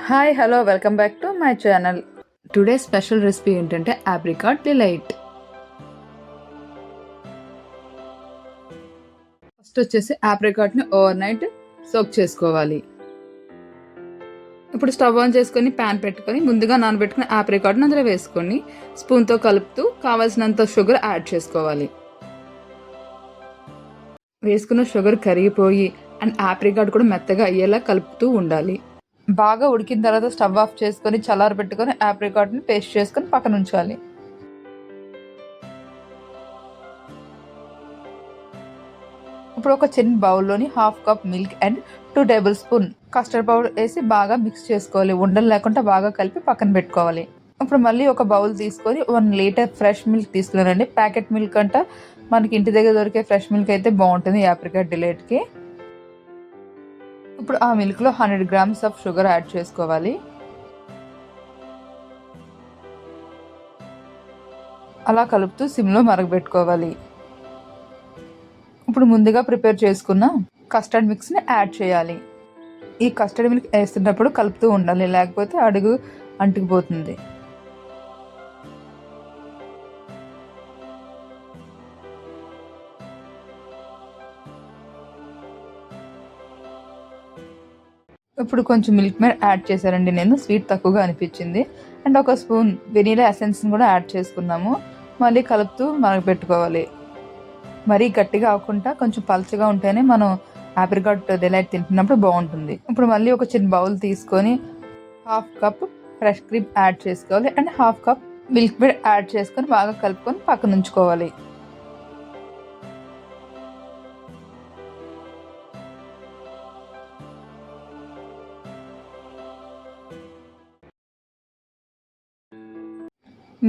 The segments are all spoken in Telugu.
Hi hello welcome back to my channel. Today special recipe ఏంటంటే ఆప్రికాట్ డిలైట్. ఫస్ట్ వచ్చేసి ఆప్రికాట్ని ఓవర్ నైట్ సోక్ చేసుకోవాలి. ఇప్పుడు స్టవ్ ఆన్ చేసుకొని ప్యాన్ పెట్టుకొని ముందుగా నానబెట్టుకుని ఆప్రికాట్ని అందులో వేసుకొని స్పూన్తో కలుపుతూ కావాల్సినంత షుగర్ యాడ్ చేసుకోవాలి. వేసుకున్న షుగర్ కరిగిపోయి అండ్ ఆప్రికాట్ కూడా మెత్తగా అయ్యేలా కలుపుతూ ఉండాలి. బాగా ఉడికిన తర్వాత స్టవ్ ఆఫ్ చేసుకొని చల్లారబెట్టుకొని ఆప్రికాట్ని పేస్ట్ చేసుకొని పక్కన ఉంచాలి. ఇప్పుడు ఒక చిన్న బౌల్లోని half cup milk and 2 tablespoon custard powder వేసి బాగా మిక్స్ చేసుకోవాలి. ఉండలు లేకుండా బాగా కలిపి పక్కన పెట్టుకోవాలి. ఇప్పుడు మళ్ళీ ఒక బౌల్ తీసుకొని 1 లీటర్ ఫ్రెష్ మిల్క్ తీసుకున్నానండి. ప్యాకెట్ మిల్క్ అంట మనకి ఇంటి దగ్గర దొరికే ఫ్రెష్ మిల్క్ అయితే బాగుంటుంది ఆప్రికాట్ డిలైట్కి. ఇప్పుడు ఆ మిల్క్లో 100 గ్రామ్స్ ఆఫ్ షుగర్ యాడ్ చేసుకోవాలి. అలా కలుపుతూ సిమ్లో మరగబెట్టుకోవాలి. ఇప్పుడు ముందుగా ప్రిపేర్ చేసుకున్న కస్టర్డ్ మిక్స్ని యాడ్ చేయాలి. ఈ కస్టర్డ్ మిల్క్ వేస్తున్నప్పుడు కలుపుతూ ఉండాలి, లేకపోతే అడుగు అంటుకుపోతుంది. ఇప్పుడు కొంచెం మిల్క్ మేడ్ యాడ్ చేశారండి. నేను స్వీట్ తక్కువగా అనిపించింది. అండ్ ఒక స్పూన్ వెనీలా ఎసెన్స్ని కూడా యాడ్ చేసుకున్నాము. మళ్ళీ కలుపుతూ మరగపెట్టుకోవాలి. మరీ గట్టిగా అవ్వకుండా కొంచెం పల్చగా ఉంటేనే మనం ఆప్రికాట్ డిలైట్ తింటున్నప్పుడు బాగుంటుంది. ఇప్పుడు మళ్ళీ ఒక చిన్న బౌల్ తీసుకొని half cup fresh cream add చేసుకోవాలి and half cup Milkmaid add చేసుకొని బాగా కలుపుకొని పక్కన ఉంచుకోవాలి.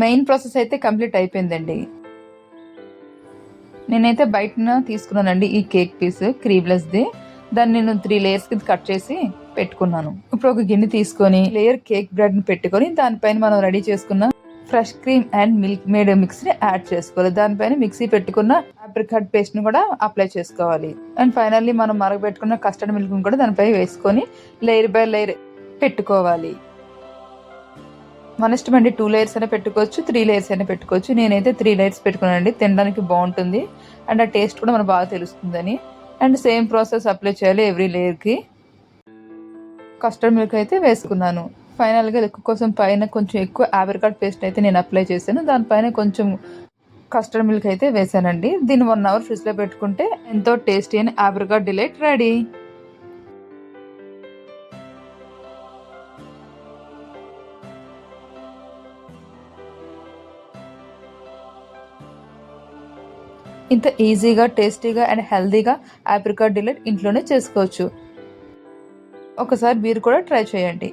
మెయిన్ ప్రాసెస్ అయితే కంప్లీట్ అయిపోయిందండి. నేనైతే బయటన తీసుకున్నానండి ఈ కేక్ పీస్ క్రీమ్లెస్ది. దాన్ని నేను 3 లేయర్స్ కింద కట్ చేసి పెట్టుకున్నాను. ఇప్పుడు ఒక గిన్నె తీసుకొని లేయర్ కేక్ బ్రెడ్ని పెట్టుకొని దానిపైన మనం రెడీ చేసుకున్న fresh cream and Milkmaid మిక్స్ని యాడ్ చేసుకోవాలి. దానిపైన మిక్సీ పెట్టుకున్న ఆప్రికాట్ పేస్ట్ని కూడా అప్లై చేసుకోవాలి. అండ్ ఫైనల్లీ మనం మరగబెట్టుకున్న కస్టర్డ్ మిల్క్ని కూడా దానిపై వేసుకొని లేయర్ బై లేయర్ పెట్టుకోవాలి. మన ఇష్టం అండి. 2 లేయర్స్ అయినా పెట్టుకోవచ్చు, 3 లేయర్స్ అయినా పెట్టుకోవచ్చు. నేనైతే 3 లేయర్స్ పెట్టుకున్నానండి. తినడానికి బాగుంటుంది అండ్ ఆ టేస్ట్ కూడా మనకు బాగా తెలుస్తుందని. అండ్ సేమ్ ప్రాసెస్ అప్లై చేయాలి ఎవ్రీ లేయర్కి. కస్టర్డ్ మిల్క్ అయితే వేసుకున్నాను. ఫైనల్గా లుక్ కోసం పైన కొంచెం ఎక్కువ ఆప్రికాట్ పేస్ట్ అయితే నేను అప్లై చేశాను. దానిపైన కొంచెం కస్టర్డ్ మిల్క్ అయితే వేసానండి. దీన్ని 1 అవర్ ఫ్రిడ్జ్లో పెట్టుకుంటే ఎంతో టేస్టీ అని ఆప్రికాట్ డిలైట్ రెడీ. ఇంత ఈజీగా, టేస్టీగా అండ్ హెల్తీగా ఆప్రికాట్ డిలైట్ ఇంట్లోనే చేసుకోవచ్చు. ఒకసారి మీరు కూడా ట్రై చేయండి.